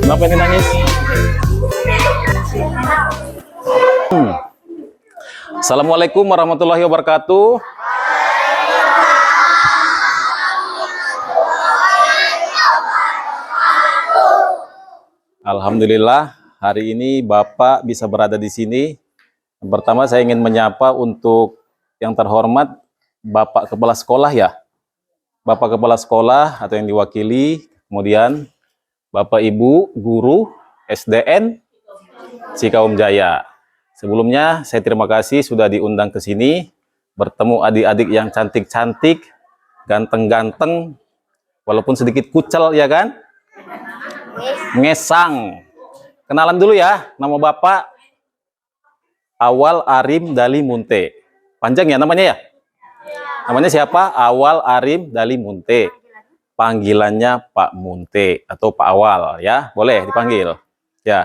Kenapa ini nangis? Assalamualaikum warahmatullahi wabarakatuh. Alhamdulillah, hari ini Bapak bisa berada di sini. Yang pertama saya ingin menyapa untuk yang terhormat Bapak Kepala Sekolah ya. Bapak Kepala Sekolah atau yang diwakili, kemudian Bapak Ibu Guru SDN Cikaum Jaya. Sebelumnya saya terima kasih sudah diundang ke sini, bertemu adik-adik yang cantik-cantik, ganteng-ganteng, walaupun sedikit kucel ya kan? Ngesang. Kenalan dulu ya, nama Bapak Awal Arim Dali Munte. Panjang ya namanya ya? Namanya siapa? Awal Arim Dali Munte. Panggilannya Pak Munte atau Pak Awal ya, boleh dipanggil. Ya.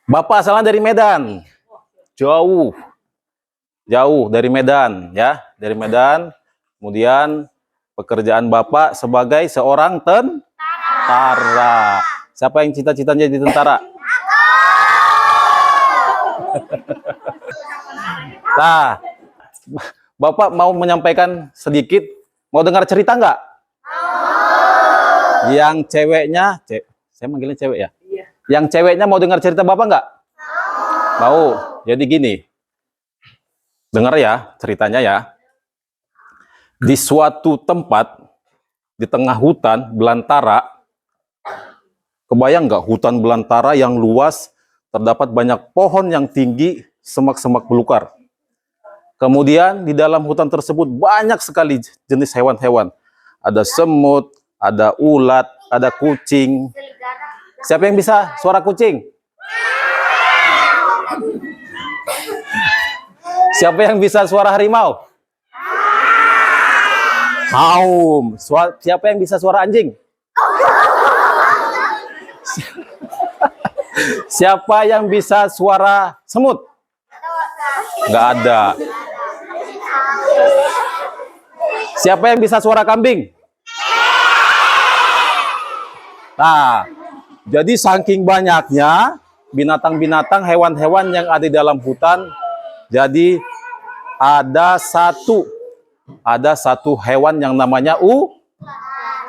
Bapak asalnya dari Medan. Jauh dari Medan ya, dari Medan. Kemudian pekerjaan Bapak sebagai seorang tentara. Siapa yang cita-citanya jadi tentara? Nah, Bapak mau menyampaikan sedikit, mau dengar cerita nggak? Yang ceweknya, saya manggilnya cewek ya? Iya. Yang ceweknya mau dengar cerita Bapak nggak? Mau. Jadi gini, dengar ya ceritanya ya. Di suatu tempat, di tengah hutan belantara, kebayang nggak hutan belantara yang luas, terdapat banyak pohon yang tinggi, semak-semak belukar. Kemudian di dalam hutan tersebut banyak sekali jenis hewan-hewan. Ada semut, ada ulat, ada kucing. Siapa yang bisa suara kucing? Siapa yang bisa suara harimau? Haum. Siapa yang bisa suara anjing? Siapa yang bisa suara semut? Nggak ada. Siapa yang bisa suara kambing? Nah, jadi saking banyaknya binatang-binatang, hewan-hewan yang ada di dalam hutan, jadi ada satu hewan yang namanya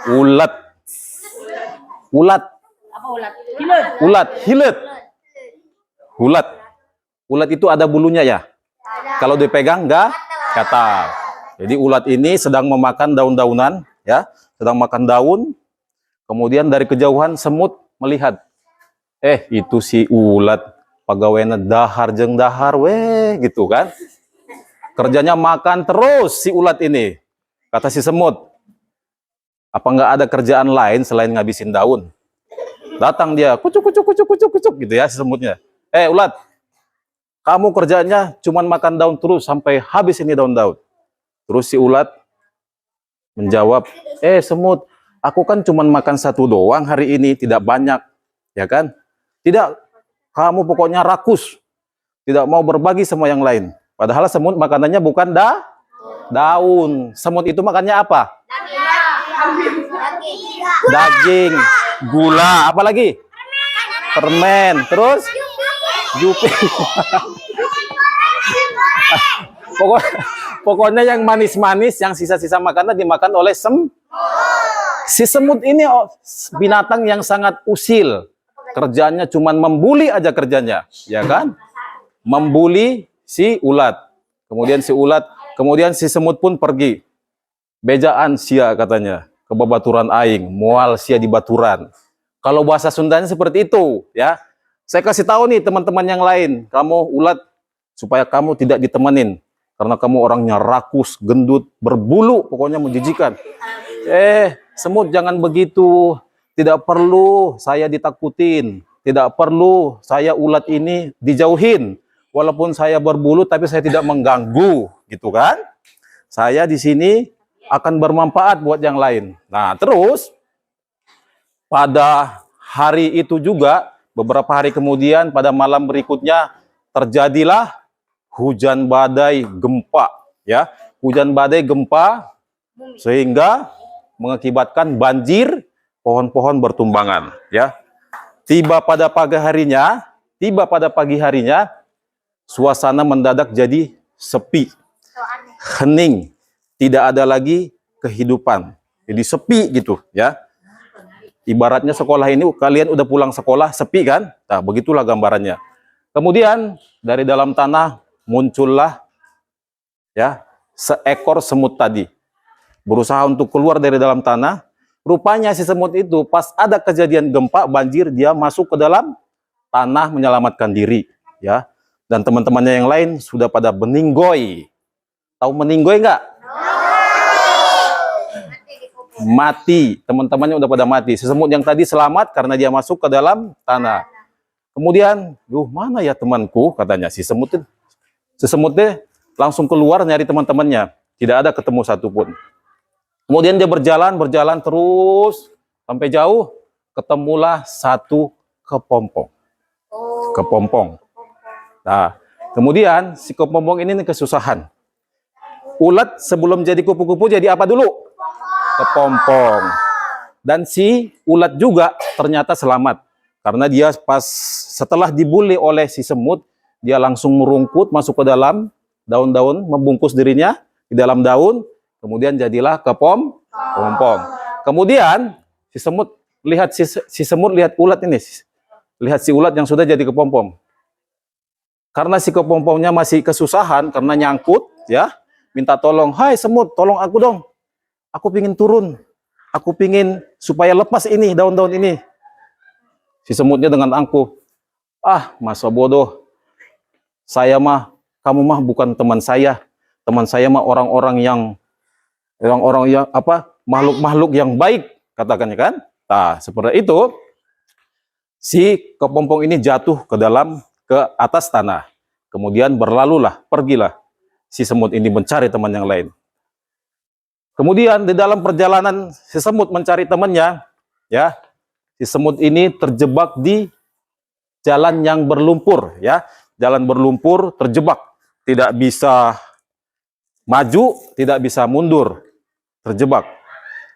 ulat. Ulat itu ada bulunya ya. Kalau dipegang nggak gatal. Jadi ulat ini sedang memakan daun-daunan ya, sedang makan daun. Kemudian dari kejauhan semut melihat, itu si ulat pegawainya dahar jeng dahar weh gitu kan. Kerjanya makan terus si ulat ini. Kata si semut, apa nggak ada kerjaan lain selain ngabisin daun? Datang dia, kucuk gitu ya si semutnya. Ulat, kamu kerjanya cuman makan daun terus sampai habis ini daun-daun. Terus si ulat menjawab, semut, aku kan cuman makan satu doang hari ini, tidak banyak, ya kan? Tidak, kamu pokoknya rakus, tidak mau berbagi sama yang lain. Padahal semut makanannya bukan daun. Semut itu makannya apa? Daging, gula, apa lagi? Permen, terus jupi. Pokoknya yang manis-manis, yang sisa-sisa makanan dimakan oleh si semut ini binatang yang sangat usil. Kerjanya cuma membuli aja kerjanya, ya kan? Membuli si ulat. Kemudian si semut pun pergi. Bejaan sia katanya, ke babaturan aing, mual sia di baturan. Kalau bahasa Sundanya seperti itu, ya. Saya kasih tahu nih teman-teman yang lain, kamu ulat supaya kamu tidak ditemenin. Karena kamu orangnya rakus, gendut, berbulu, pokoknya menjijikan. Semut jangan begitu. Tidak perlu saya ditakutin. Tidak perlu saya ulat ini dijauhin. Walaupun saya berbulu, tapi saya tidak mengganggu, gitu kan? Saya di sini akan bermanfaat buat yang lain. Nah, terus pada hari itu juga, beberapa hari kemudian, pada malam berikutnya terjadilah hujan badai gempa, ya, hujan badai gempa sehingga mengakibatkan banjir pohon-pohon bertumbangan, ya. Tiba pada pagi harinya, suasana mendadak jadi sepi, hening, tidak ada lagi kehidupan. Jadi sepi gitu, ya. Ibaratnya sekolah ini kalian udah pulang sekolah sepi kan? Nah, begitulah gambarannya. Kemudian dari dalam tanah muncullah ya seekor semut tadi. Berusaha untuk keluar dari dalam tanah. Rupanya si semut itu pas ada kejadian gempa banjir, dia masuk ke dalam tanah menyelamatkan diri, ya. Dan teman-temannya yang lain sudah pada meninggoy. Tahu meninggoy nggak? Mati. Teman-temannya udah pada mati. Si semut yang tadi selamat karena dia masuk ke dalam tanah. Kemudian, mana ya temanku? Katanya si semutnya langsung keluar nyari teman-temannya. Tidak ada ketemu satupun. Kemudian dia berjalan terus sampai jauh, ketemulah satu kepompong. Kepompong. Nah, kemudian si kepompong ini kesusahan. Ulat sebelum jadi kupu-kupu jadi apa dulu? Kepompong. Dan si ulat juga ternyata selamat. Karena dia pas setelah dibuli oleh si semut, dia langsung merungkut masuk ke dalam daun-daun, membungkus dirinya di dalam daun. Kemudian jadilah kepompong. Kemudian si semut lihat ulat ini, lihat si ulat yang sudah jadi kepompong. Karena si kepompongnya masih kesusahan karena nyangkut, ya, minta tolong, hai semut, tolong aku dong. Aku pingin turun, aku pingin supaya lepas ini daun-daun ini. Si semutnya dengan angkuh, masa bodoh. Kamu mah bukan teman saya. Teman saya mah orang-orang yang makhluk-makhluk yang baik, katakannya kan. Nah, seperti itu, si kepompong ini jatuh ke atas tanah. Kemudian pergilah si semut ini mencari teman yang lain. Kemudian di dalam perjalanan si semut mencari temannya, ya, si semut ini terjebak di jalan yang berlumpur, ya. Jalan berlumpur, terjebak, tidak bisa maju, tidak bisa mundur. Terjebak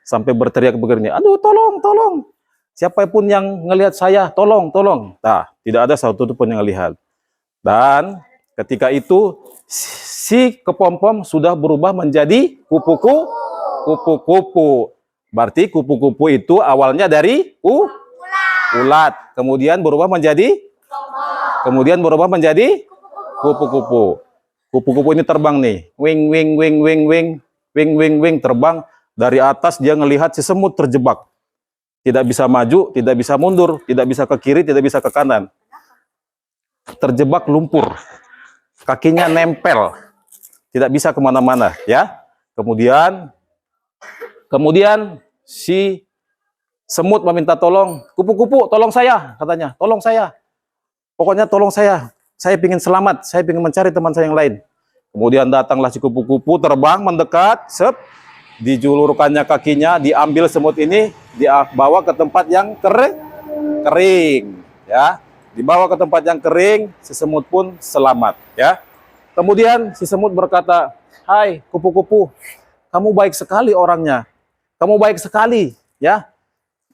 sampai berteriak begini, aduh tolong, siapapun yang ngelihat saya, tolong. Nah, tidak ada satu pun yang lihat. Dan ketika itu si kepompong sudah berubah menjadi kupu-kupu. Berarti kupu-kupu itu awalnya dari ulat, kemudian berubah menjadi kupu-kupu. Kupu-kupu ini terbang nih, wing, terbang dari atas. Dia ngelihat si semut terjebak, tidak bisa maju, tidak bisa mundur, tidak bisa ke kiri, tidak bisa ke kanan, terjebak lumpur, kakinya nempel, tidak bisa kemana-mana, ya. Kemudian si semut meminta tolong, kupu-kupu, tolong saya, katanya, tolong saya, pokoknya tolong saya ingin selamat, saya ingin mencari teman saya yang lain. Kemudian datanglah si kupu-kupu, terbang mendekat, dijulurkannya kakinya, diambil semut ini, dibawa ke tempat yang kering, ya. Dibawa ke tempat yang kering, si semut pun selamat, ya. Kemudian si semut berkata, hai kupu-kupu, kamu baik sekali orangnya, kamu baik sekali, ya.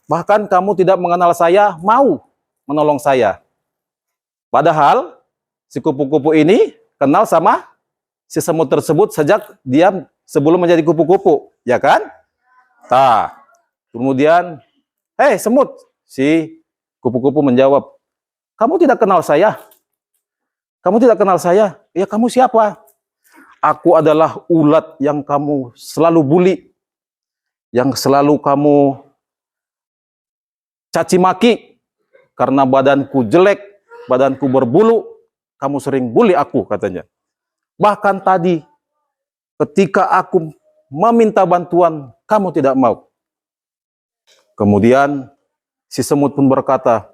Bahkan kamu tidak mengenal saya, mau menolong saya. Padahal si kupu-kupu ini kenal sama si semut tersebut sejak dia sebelum menjadi kupu-kupu, ya kan? Nah, kemudian, hei semut, si kupu-kupu menjawab, kamu tidak kenal saya? Kamu tidak kenal saya? Ya, kamu siapa? Aku adalah ulat yang kamu selalu bully, yang selalu kamu caci maki, karena badanku jelek, badanku berbulu, kamu sering bully aku, katanya. Bahkan tadi ketika aku meminta bantuan, kamu tidak mau. Kemudian si semut pun berkata,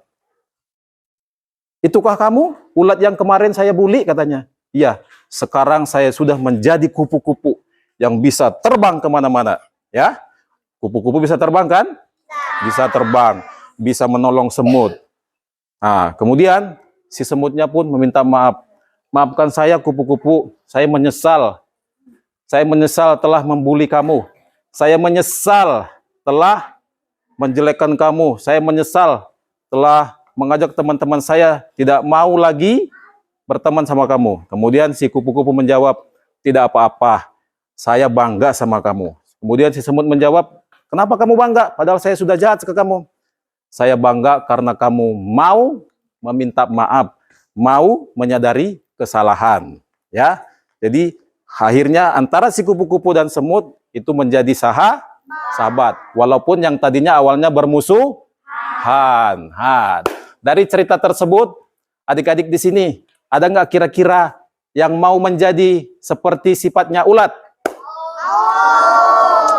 itukah kamu ulat yang kemarin saya bully, katanya. Iya, sekarang saya sudah menjadi kupu-kupu yang bisa terbang kemana-mana, ya. Kupu-kupu bisa terbang kan? Bisa terbang, bisa menolong semut. Nah, kemudian si semutnya pun meminta maaf. Maafkan saya kupu-kupu, saya menyesal. Saya menyesal telah membuli kamu. Saya menyesal telah menjelekkan kamu. Saya menyesal telah mengajak teman-teman saya tidak mau lagi berteman sama kamu. Kemudian si kupu-kupu menjawab, tidak apa-apa, saya bangga sama kamu. Kemudian si semut menjawab, kenapa kamu bangga? Padahal saya sudah jahat ke kamu. Saya bangga karena kamu mau meminta maaf, mau menyadari kesalahan. Ya, jadi akhirnya antara si kupu-kupu dan semut itu menjadi sahabat. Walaupun yang tadinya awalnya bermusuhan. Dari cerita tersebut, adik-adik di sini, ada nggak kira-kira yang mau menjadi seperti sifatnya ulat?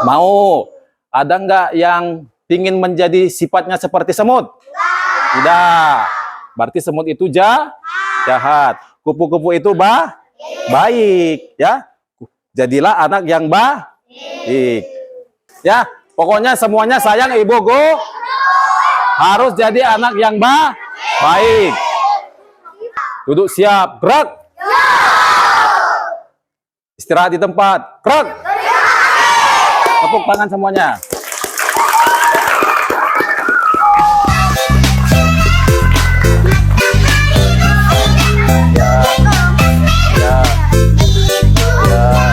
Mau. Ada nggak yang ingin menjadi sifatnya seperti semut? Tidak. Berarti semut itu jahat. Kupu-kupu itu baik. Ya. Jadilah anak yang baik. Ya, pokoknya semuanya sayang ibu guru. Harus jadi anak yang baik. Duduk siap, gerak. Istirahat di tempat, gerak. Tepuk tangan semuanya. Ya.